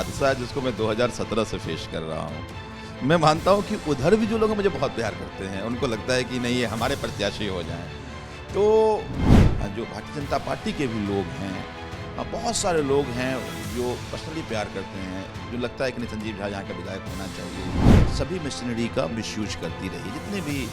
हादसा है जिसको मैं 2017 से फेस कर रहा हूँ। मैं मानता हूँ कि उधर भी जो लोग मुझे बहुत प्यार करते हैं, उनको लगता है कि नहीं ये हमारे प्रत्याशी हो जाएं। तो जो भारतीय जनता पार्टी के भी लोग हैं, बहुत सारे लोग हैं जो पर्सनली प्यार करते हैं, जो लगता है कि नहीं संजीव झा यहाँ का विधायक होना चाहिए। सभी मशीनरी का मिसयूज करती रही, जितने भी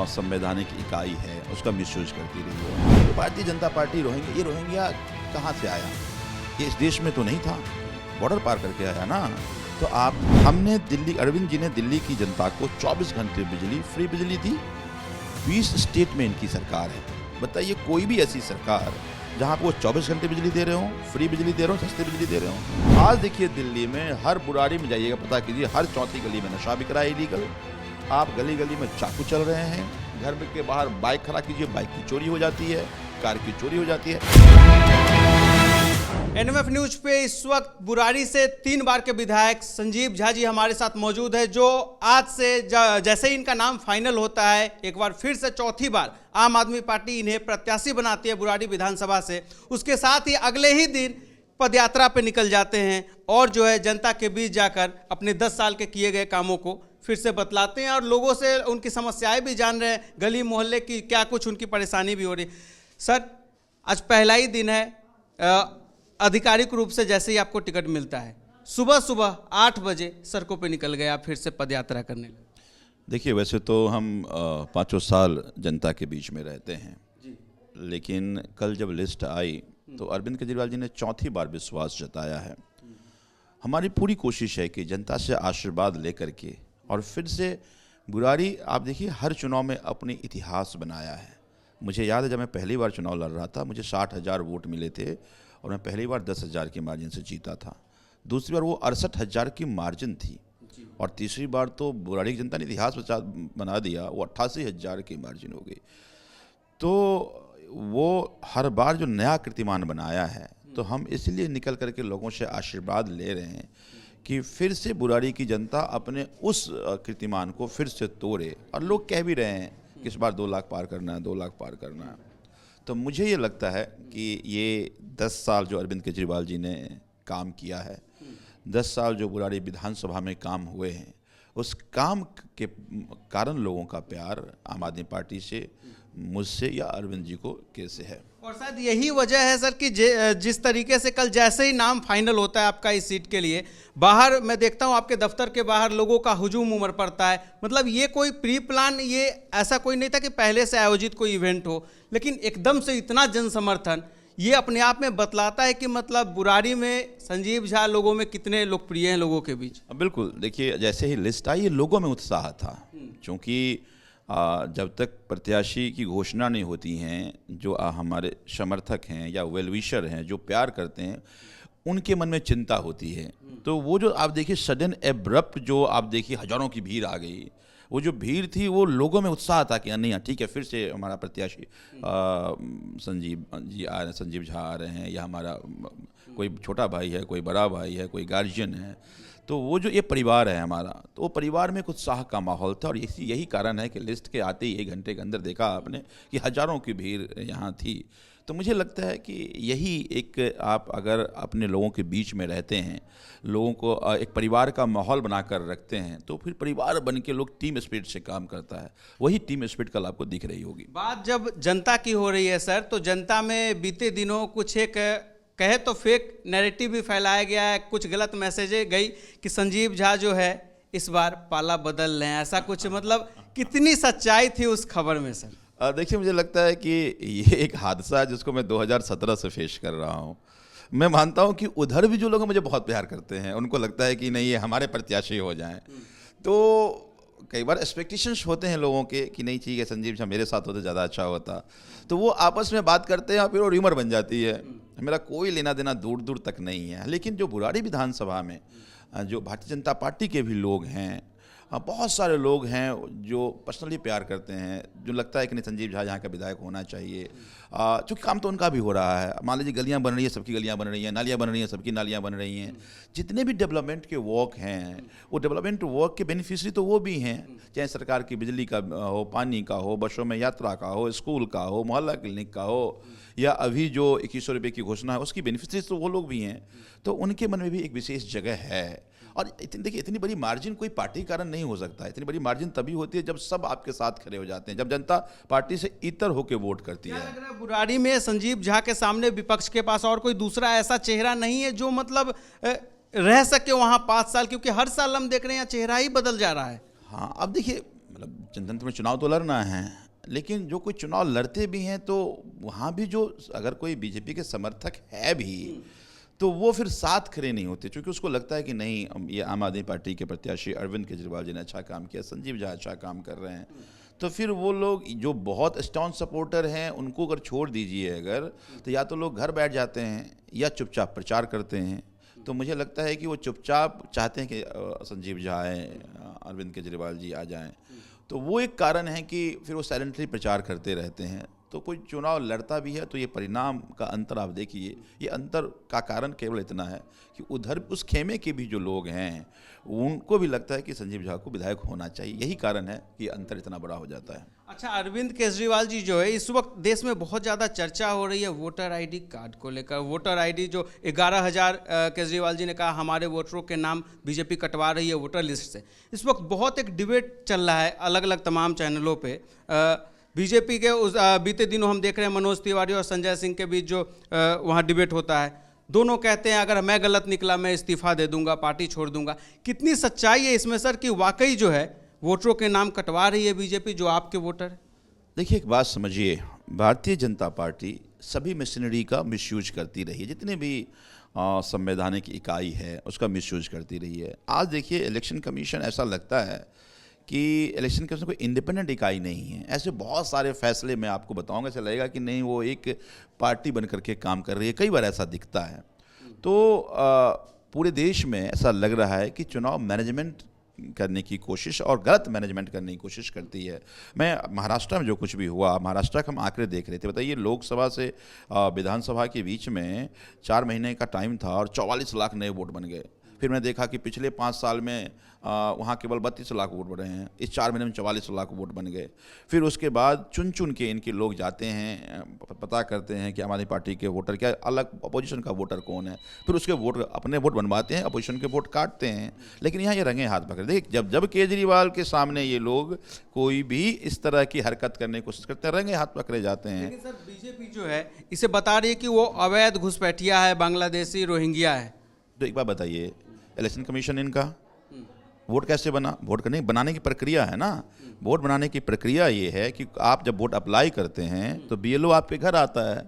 संवैधानिक इकाई है उसका मिसयूज करती रही है। तो भारतीय जनता पार्टी रोहिंग्या कहाँ से आया? ये इस देश में तो नहीं था, बॉर्डर पार करके आया ना। तो हमने अरविंद जी ने दिल्ली की जनता को 24 घंटे बिजली, फ्री बिजली दी। 20 स्टेट में इनकी सरकार है। बताइए कोई भी ऐसी सरकार जहां पर वो 24 घंटे बिजली दे रहे हो, फ्री बिजली दे रहे हो, सस्ती बिजली दे रहे हो। आज देखिए दिल्ली में हर बुराड़ी में जाइएगा, पता कीजिए हर चौथी गली में नशा बिक रहा है इलीगल। आप गली गली में चाकू चल रहे हैं, घर के बाहर बाइक खड़ा कीजिए, बाइक की चोरी हो जाती है, कार की चोरी हो जाती है। एनएमएफ न्यूज पे इस वक्त बुराड़ी से 3 बार के विधायक संजीव झा जी हमारे साथ मौजूद है, जो आज से जैसे ही इनका नाम फाइनल होता है, एक बार फिर से चौथी बार आम आदमी पार्टी इन्हें प्रत्याशी बनाती है बुराड़ी विधानसभा से। उसके साथ ही अगले ही दिन पदयात्रा पे निकल जाते हैं और जो है जनता के बीच जाकर अपने 10 साल के किए गए कामों को फिर से बतलाते हैं और लोगों से उनकी समस्याएं भी जान रहे हैं, गली मोहल्ले की क्या कुछ उनकी परेशानी भी हो रही। सर, आज पहला ही दिन है, आधिकारिक रूप से जैसे ही आपको टिकट मिलता है, सुबह सुबह 8 बजे सड़कों पे निकल गए आप फिर से पदयात्रा करने लगे। देखिए वैसे तो हम 5 साल जनता के बीच में रहते हैं जी। लेकिन कल जब लिस्ट आई तो अरविंद केजरीवाल जी ने चौथी बार विश्वास जताया है। हमारी पूरी कोशिश है कि जनता से आशीर्वाद लेकर के और फिर से बुराड़ी, आप देखिए हर चुनाव में अपनी इतिहास बनाया है। मुझे याद है जब मैं पहली बार चुनाव लड़ रहा था, मुझे 60,000 वोट मिले थे और मैं पहली बार 10,000 की मार्जिन से जीता था। दूसरी बार वो 68,000 की मार्जिन थी और तीसरी बार तो बुराड़ी की जनता ने इतिहास बना दिया, वो 88,000 की मार्जिन हो गई। तो वो हर बार जो नया कीर्तिमान बनाया है, तो हम इसलिए निकल करके लोगों से आशीर्वाद ले रहे हैं कि फिर से बुराड़ी की जनता अपने उस कीर्तिमान को फिर से तोड़े। और लोग कह भी रहे हैं कि इस बार 2 लाख पार करना है, 2 लाख पार करना है। तो मुझे ये लगता है कि ये 10 साल जो अरविंद केजरीवाल जी ने काम किया है, 10 साल जो बुराड़ी विधानसभा में काम हुए हैं, उस काम के कारण लोगों का प्यार आम आदमी पार्टी से, मुझसे या अरविंद जी को कैसे है। और शायद यही वजह है सर कि जिस तरीके से कल जैसे ही नाम फाइनल होता है आपका इस सीट के लिए, बाहर मैं देखता हूं आपके दफ्तर के बाहर लोगों का हुजूम उमड़ पड़ता है। मतलब ये कोई प्री प्लान, ये ऐसा कोई नहीं था कि पहले से आयोजित कोई इवेंट हो, लेकिन एकदम से इतना जन समर्थन, ये अपने आप में बतलाता है कि मतलब बुराड़ी में संजीव झा लोगों में कितने लोकप्रिय हैं लोगों के बीच। बिल्कुल, देखिए जैसे ही लिस्ट आई लोगों में उत्साह था, क्योंकि जब तक प्रत्याशी की घोषणा नहीं होती हैं, जो हमारे समर्थक हैं या वेलविशर हैं जो प्यार करते हैं, उनके मन में चिंता होती है। तो वो जो आप देखिए सडन एब्रप्ट जो आप देखिए हजारों की भीड़ आ गई, वो जो भीड़ थी वो लोगों में उत्साह था कि नहीं ठीक है, फिर से हमारा प्रत्याशी संजीव झा आ रहे हैं, या हमारा कोई छोटा भाई है, कोई बड़ा भाई है, कोई गार्जियन है। तो वो जो ये परिवार है हमारा, तो वो परिवार में कुछ उत्साह का माहौल था। और यही कारण है कि लिस्ट के आते ही 1 घंटे के अंदर देखा आपने कि हजारों की भीड़ यहाँ थी। तो मुझे लगता है कि यही एक, आप अगर अपने लोगों के बीच में रहते हैं, लोगों को एक परिवार का माहौल बनाकर रखते हैं, तो फिर परिवार बन के लोग टीम स्पिरिट से काम करता है। वही टीम स्पिरिट कल आपको दिख रही होगी। बात जब जनता की हो रही है सर, तो जनता में बीते दिनों कुछ एक कहे तो फेक नैरेटिव भी फैलाया गया है, कुछ गलत मैसेजें गई कि संजीव झा जो है इस बार पाला बदल रहे हैं, ऐसा कुछ। मतलब कितनी सच्चाई थी उस खबर में सर? देखिए मुझे लगता है कि ये एक हादसा है जिसको मैं 2017 से फेस कर रहा हूँ। मैं मानता हूँ कि उधर भी जो लोग मुझे बहुत प्यार करते हैं, उनको लगता है कि नहीं ये हमारे प्रत्याशी हो जाएं। तो कई बार एक्सपेक्टेशंस होते हैं लोगों के कि नहीं ठीक है, संजीव झा मेरे साथ होते ज़्यादा अच्छा होता। तो वो आपस में बात करते हैं और फिर वो र्यूमर बन जाती है। मेरा कोई लेना देना दूर दूर तक नहीं है। लेकिन जो बुराड़ी विधानसभा में जो भारतीय जनता पार्टी के भी लोग हैं, हाँ, बहुत सारे लोग हैं जो पर्सनली प्यार करते हैं, जो लगता है कि नहीं संजीव झा यहाँ का विधायक होना चाहिए। चूँकि काम तो उनका भी हो रहा है, मान लीजिए गलियाँ बन रही है, सबकी गलियाँ बन रही हैं, नालियाँ बन रही हैं, सबकी नालियाँ बन रही हैं। जितने भी डेवलपमेंट के वर्क हैं, वो डेवलपमेंट वर्क के बेनिफिशरी तो वो भी हैं, चाहे सरकार की बिजली का हो, पानी का हो, बसों में यात्रा का हो, स्कूल का हो, मोहल्ला क्लिनिक का हो, या अभी जो 2100 रुपये की घोषणा है उसकी बेनिफिशरीज तो वो लोग भी हैं। तो उनके मन में भी एक विशेष जगह है। और देखिए, इतनी बड़ी मार्जिन कोई पार्टी के कारण नहीं हो सकता है। इतनी बड़ी मार्जिन तभी होती है जब सब आपके साथ खड़े हो जाते हैं, जब जनता पार्टी से इतर होकर वोट करती है। क्या लग रहा है बुराड़ी में संजीव झा के सामने विपक्ष के पास और कोई दूसरा ऐसा चेहरा नहीं है जो मतलब रह सके वहां 5 साल, क्योंकि हर साल हम देख रहे हैं यहाँ चेहरा ही बदल जा रहा है। हाँ, अब देखिए, मतलब जनतंत्र में चुनाव तो लड़ना है, लेकिन जो कोई चुनाव लड़ते भी हैं तो वहाँ भी जो अगर कोई बीजेपी के समर्थक है भी तो वो फिर साथ खड़े नहीं होते, क्योंकि उसको लगता है कि नहीं, ये आम आदमी पार्टी के प्रत्याशी अरविंद केजरीवाल जी ने अच्छा काम किया, संजीव झा अच्छा काम कर रहे हैं। तो फिर वो लोग जो बहुत स्ट्रॉन्ग सपोर्टर हैं उनको अगर छोड़ दीजिए अगर, तो या तो लोग घर बैठ जाते हैं या चुपचाप प्रचार करते हैं। तो मुझे लगता है कि वो चुपचाप चाहते हैं कि संजीव झा आए, अरविंद केजरीवाल जी आ जाएं। तो वो एक कारण है कि फिर वो साइलेंटली प्रचार करते रहते हैं। तो कोई चुनाव लड़ता भी है तो ये परिणाम का अंतर आप देखिए, ये अंतर का कारण केवल इतना है कि उधर उस खेमे के भी जो लोग हैं उनको भी लगता है कि संजीव झा को विधायक होना चाहिए। यही कारण है कि अंतर इतना बड़ा हो जाता है। अच्छा, अरविंद केजरीवाल जी जो है, इस वक्त देश में बहुत ज़्यादा चर्चा हो रही है वोटर आईडी कार्ड को लेकर। वोटर आईडी जो 11,000 केजरीवाल जी ने कहा हमारे वोटरों के नाम बीजेपी कटवा रही है वोटर लिस्ट से। इस वक्त बहुत एक डिबेट चल रहा है अलग अलग तमाम चैनलों पे। बीजेपी के उस बीते दिनों हम देख रहे हैं मनोज तिवारी और संजय सिंह के बीच जो वहाँ डिबेट होता है, दोनों कहते हैं अगर मैं गलत निकला मैं इस्तीफा दे दूंगा, पार्टी छोड़ दूंगा। कितनी सच्चाई है इसमें सर कि वाकई जो है वोटरों के नाम कटवा रही है बीजेपी जो आपके वोटर है? देखिए, एक बात समझिए, भारतीय जनता पार्टी सभी मशीनरी का मिसयूज करती रही है, जितने भी संवैधानिक इकाई है उसका मिसयूज करती रही है। आज देखिए, इलेक्शन कमीशन ऐसा लगता है कि इलेक्शन कमीशन कोई इंडिपेंडेंट इकाई नहीं है। ऐसे बहुत सारे फैसले मैं आपको बताऊंगा, ऐसा लगेगा कि नहीं वो एक पार्टी बन करके काम कर रही है, कई बार ऐसा दिखता है। तो पूरे देश में ऐसा लग रहा है कि चुनाव मैनेजमेंट करने की कोशिश और गलत मैनेजमेंट करने की कोशिश करती है। मैं महाराष्ट्र में जो कुछ भी हुआ, महाराष्ट्र का हम आंकड़े देख रहे थे। बताइए, लोकसभा से विधानसभा के बीच में 4 महीने का टाइम था और 44 लाख नए वोट बन गए। फिर मैंने देखा कि पिछले 5 साल में वहाँ केवल 32 लाख वोट बढ़े हैं, इस 4 महीने में 44 लाख वोट बन गए। फिर उसके बाद चुन चुन के इनके लोग जाते हैं, पता करते हैं कि आम आदमी पार्टी के वोटर क्या, अलग अपोजिशन का वोटर कौन है, फिर उसके वोट अपने वोट बनवाते हैं, अपोजिशन के वोट काटते हैं। लेकिन यहाँ ये रंगे हाथ पकड़े। देखिए, जब केजरीवाल के सामने ये लोग कोई भी इस तरह की हरकत करने की कोशिश करते हैं, रंगे हाथ पकड़े जाते हैं। लेकिन सर बीजेपी जो है इसे बता रही है कि वो अवैध घुसपैठिया है, बांग्लादेशी, रोहिंग्या है। तो एक बात बताइए, इलेक्शन कमीशन इनका वोट कैसे बना? वोट करने बनाने की प्रक्रिया है ना। वोट बनाने की प्रक्रिया ये है कि आप जब वोट अप्लाई करते हैं तो बीएलओ आपके घर आता है,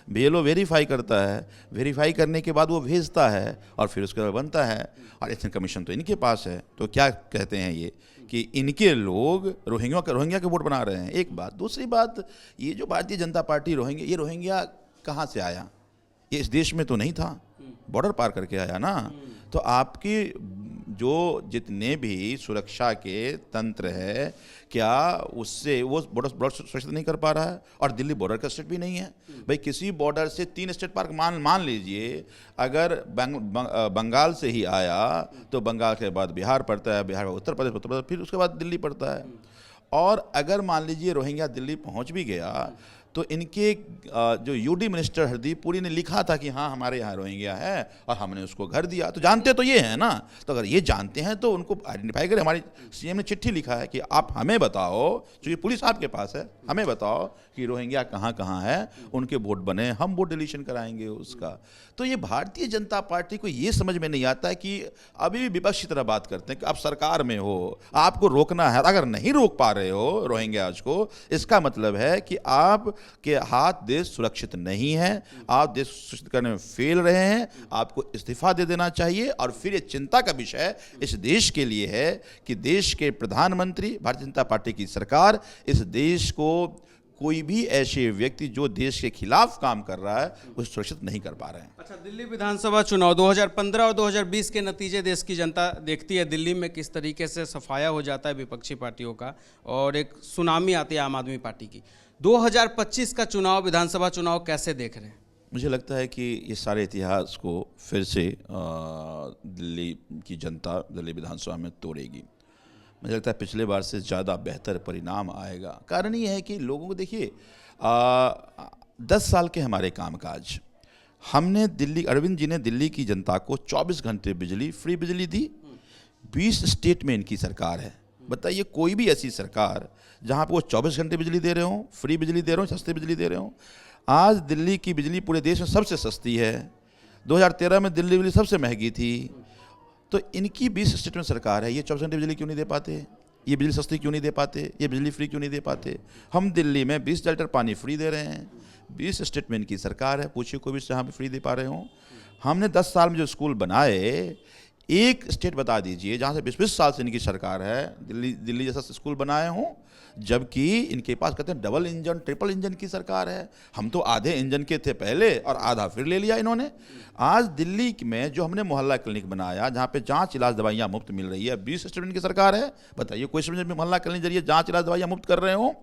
बीएलओ वेरीफाई करता है, वेरीफाई करने के बाद वो भेजता है और फिर उसके बाद बनता है। और इलेक्शन कमीशन तो इनके पास है। तो क्या कहते हैं ये कि इनके लोग रोहिंग्या के वोट बना रहे हैं। एक बात। दूसरी बात, ये जो भारतीय जनता पार्टी रोहिंग्या कहाँ से आया? ये इस देश में तो नहीं था, बॉर्डर पार करके आया ना। तो आपकी जो जितने भी सुरक्षा के तंत्र है, क्या उससे वो बॉर्डर सुरक्षित नहीं कर पा रहा है? और दिल्ली बॉर्डर का स्टेट भी नहीं है भाई। किसी बॉर्डर से 3 स्टेट पार मान लीजिए, अगर बंगाल से ही आया तो बंगाल के बाद बिहार पड़ता है, बिहार उत्तर प्रदेश, फिर उसके बाद दिल्ली पड़ता है। और अगर मान लीजिए रोहिंग्या दिल्ली पहुंच भी गया तो इनके जो यूडी मिनिस्टर हरदीप पुरी ने लिखा था कि हाँ हमारे यहाँ रोहिंग्या है और हमने उसको घर दिया। तो जानते तो ये है ना। तो अगर ये जानते हैं तो उनको आइडेंटिफाई करें। हमारी सीएम ने चिट्ठी लिखा है कि आप हमें बताओ, जो ये पुलिस आपके पास है, हमें बताओ कि रोहिंग्या कहाँ कहाँ है, उनके वोट बने, हम वोट डिलीशन कराएंगे उसका। तो ये भारतीय जनता पार्टी को ये समझ में नहीं आता है कि अभी भी विपक्ष की तरह बात करते हैं कि आप सरकार में हो, आपको रोकना है। अगर नहीं रोक पा रहे हो रोहिंग्याज को, इसका मतलब है कि आप के हाथ देश सुरक्षित नहीं है, आप देश सुरक्षित करने में फेल रहे हैं। आपको इस्तीफा दे देना चाहिए। और फिर ये चिंता का विषय इस देश के लिए है कि देश के प्रधानमंत्री, भारतीय जनता पार्टी की सरकार इस देश को कोई भी ऐसे व्यक्ति जो देश के खिलाफ काम कर रहा है उसे सुरक्षित नहीं कर पा रहे हैं। अच्छा, दिल्ली विधानसभा चुनाव 2015 और 2020 के नतीजे देश की जनता देखती है। दिल्ली में किस तरीके से सफाया हो जाता है विपक्षी पार्टियों का और एक सुनामी आती है आम आदमी पार्टी की। 2025 का चुनाव, विधानसभा चुनाव कैसे देख रहे हैं? मुझे लगता है कि ये सारे इतिहास को फिर से दिल्ली की जनता दिल्ली विधानसभा में तोड़ेगी। मुझे लगता है पिछले बार से ज़्यादा बेहतर परिणाम आएगा। कारण ये है कि लोगों को देखिए 10 साल के हमारे कामकाज, हमने अरविंद जी ने दिल्ली की जनता को 24 घंटे बिजली, फ्री बिजली दी। 20 स्टेट में इनकी सरकार है। बताइए कोई भी ऐसी सरकार जहाँ पे वो 24 घंटे बिजली दे रहे हों, फ्री बिजली दे रहे हों, सस्ती बिजली दे रहे हों। आज दिल्ली की बिजली पूरे देश में सबसे सस्ती है। 2013 में दिल्ली बिजली सबसे महंगी थी। तो इनकी 20 स्टेट में सरकार है, ये 24 घंटे बिजली क्यों नहीं दे पाते? ये बिजली सस्ती क्यों नहीं दे पाते? ये बिजली फ्री क्यों नहीं दे पाते? हम दिल्ली में 20 लीटर पानी फ्री दे रहे हैं। 20 स्टेट में इनकी सरकार है, पूछिए कोई भी जहाँ पे फ्री दे पा रहे हों। हमने 10 साल में जो स्कूल बनाए, एक स्टेट बता दीजिए जहाँ से 20-20 साल से इनकी सरकार है, दिल्ली जैसा स्कूल बनाए हों, जबकि इनके पास कहते हैं डबल इंजन, ट्रिपल इंजन की सरकार है। हम तो आधे इंजन के थे पहले और आधा फिर ले लिया इन्होंने। आज दिल्ली में जो हमने मोहल्ला क्लिनिक बनाया, जहाँ पे जांच इलाज दवाइयाँ मुफ्त मिल रही है, 20 स्टूडेंट की सरकार है। बताइए कोई समझ में मोहल्ला क्लिनिक जरिए जांच इलाज दवाइयाँ मुफ्त कर रहे हो?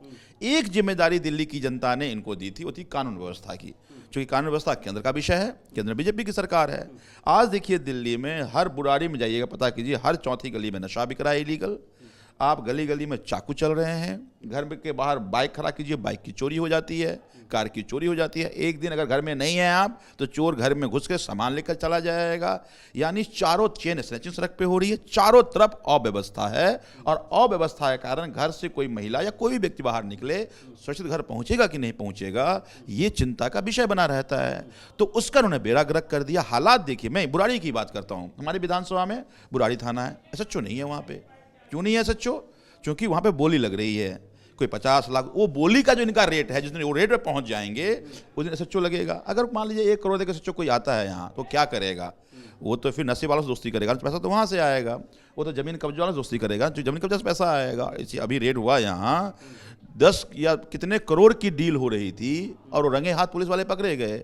एक जिम्मेदारी दिल्ली की जनता ने इनको दी थी, वो थी कानून व्यवस्था की, क्योंकि कानून व्यवस्था केंद्र का विषय है, केंद्र बीजेपी की सरकार है। आज देखिए दिल्ली में हर बुराड़ी में जाइएगा, पता कीजिए, हर चौथी गली में नशा बिक रहा है इलीगल। आप गली गली में चाकू चल रहे हैं, घर के बाहर बाइक खड़ा कीजिए, बाइक की चोरी हो जाती है, कार की चोरी हो जाती है। एक दिन अगर घर में नहीं है आप, तो चोर घर में घुस के सामान लेकर चला जाएगा। यानी चारों चेन स्नैचिंग सड़क पे हो रही है, चारों तरफ अव्यवस्था है। और अव्यवस्था के कारण घर से कोई महिला या कोई भी व्यक्ति बाहर निकले, सुरक्षित घर पहुंचेगा कि नहीं पहुंचेगा, ये चिंता का विषय बना रहता है। तो उसका उन्होंने बेड़ा गर्क कर दिया। हालात देखिए, मैं बुराड़ी की बात करता हूँ, हमारी विधानसभा में बुराड़ी थाना है, SHO नहीं है वहाँ पे। क्यों नहीं है SHO? क्योंकि वहाँ पे बोली लग रही है, कोई 50 लाख, वो बोली का जो इनका रेट है, जिस दिन वो रेट पे पहुँच जाएंगे उस दिन SHO लगेगा। अगर मान लीजिए 1 करोड़ देकर SHO कोई आता है यहाँ, तो क्या करेगा वो? तो फिर नशे वालों से दोस्ती करेगा, पैसा तो वहाँ से आएगा। वो तो जमीन कब्जे वालों से दोस्ती करेगा, जो जमीन कब्जे से पैसा आएगा। इसी अभी रेट हुआ यहाँ 10 या कितने करोड़ की डील हो रही थी और वो रंगे हाथ पुलिस वाले पकड़े गए।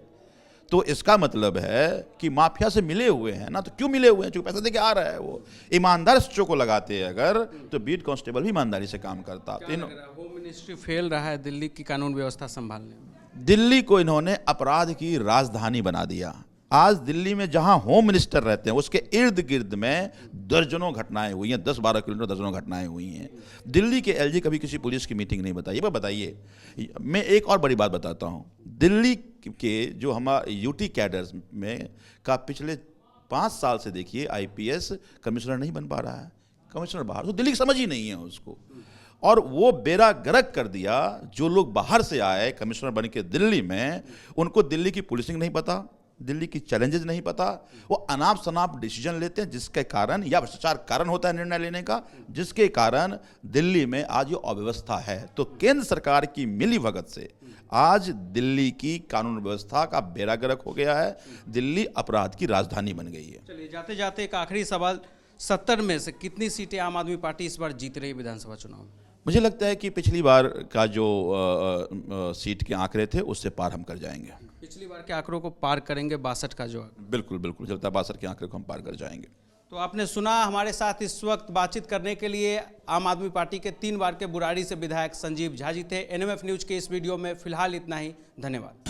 तो इसका मतलब है कि माफिया से मिले हुए हैं ना। तो क्यों मिले हुए हैं? क्योंकि पैसा देके आ रहा है। वो ईमानदार SHO को लगाते हैं अगर, तो बीट कांस्टेबल भी ईमानदारी से काम करता। होम मिनिस्ट्री फेल रहा है दिल्ली की कानून व्यवस्था संभालने में। दिल्ली को इन्होंने अपराध की राजधानी बना दिया। आज दिल्ली में जहां होम मिनिस्टर रहते हैं, उसके इर्द गिर्द में दर्जनों घटनाएं हुई हैं, 10-12 किलोमीटर दर्जनों घटनाएं हुई हैं। दिल्ली के LG कभी किसी पुलिस की मीटिंग नहीं बताइए। पर बताइए, मैं एक और बड़ी बात बताता हूं, दिल्ली के जो हमारे UT कैडर्स में का पिछले 5 साल से देखिए IPS कमिश्नर नहीं बन पा रहा है। कमिश्नर बाहर, तो दिल्ली की समझ ही नहीं है उसको। और वो बेड़ा गर्क कर दिया। जो लोग बाहर से आए कमिश्नर बन के दिल्ली में, उनको दिल्ली की पुलिसिंग नहीं पता, दिल्ली की चैलेंजेस नहीं पता। वो अनाप शनाप डिसीजन लेते हैं, जिसके कारण, या भ्रष्टाचार कारण होता है निर्णय लेने का, जिसके कारण दिल्ली में आज ये अव्यवस्था है। तो केंद्र सरकार की मिलीभगत से आज दिल्ली की कानून व्यवस्था का बेड़ा गर्क हो गया है। दिल्ली अपराध की राजधानी बन गई है। चलिए, जाते जाते एक आखिरी सवाल, 70 में से कितनी सीटें आम आदमी पार्टी इस बार जीत रही है विधानसभा चुनाव में? मुझे लगता है कि पिछली बार का जो सीट के आंकड़े थे उससे पार हम कर जाएंगे। पिछली बार के आंकड़ों को पार करेंगे, 62 का जो? बिल्कुल बिल्कुल, चलता है 62 के आंकड़े को हम पार कर जाएंगे। तो आपने सुना, हमारे साथ इस वक्त बातचीत करने के लिए आम आदमी पार्टी के 3 बार के बुराड़ी से विधायक संजीव झा जी थे। NMF न्यूज़ के इस वीडियो में फिलहाल इतना ही। धन्यवाद।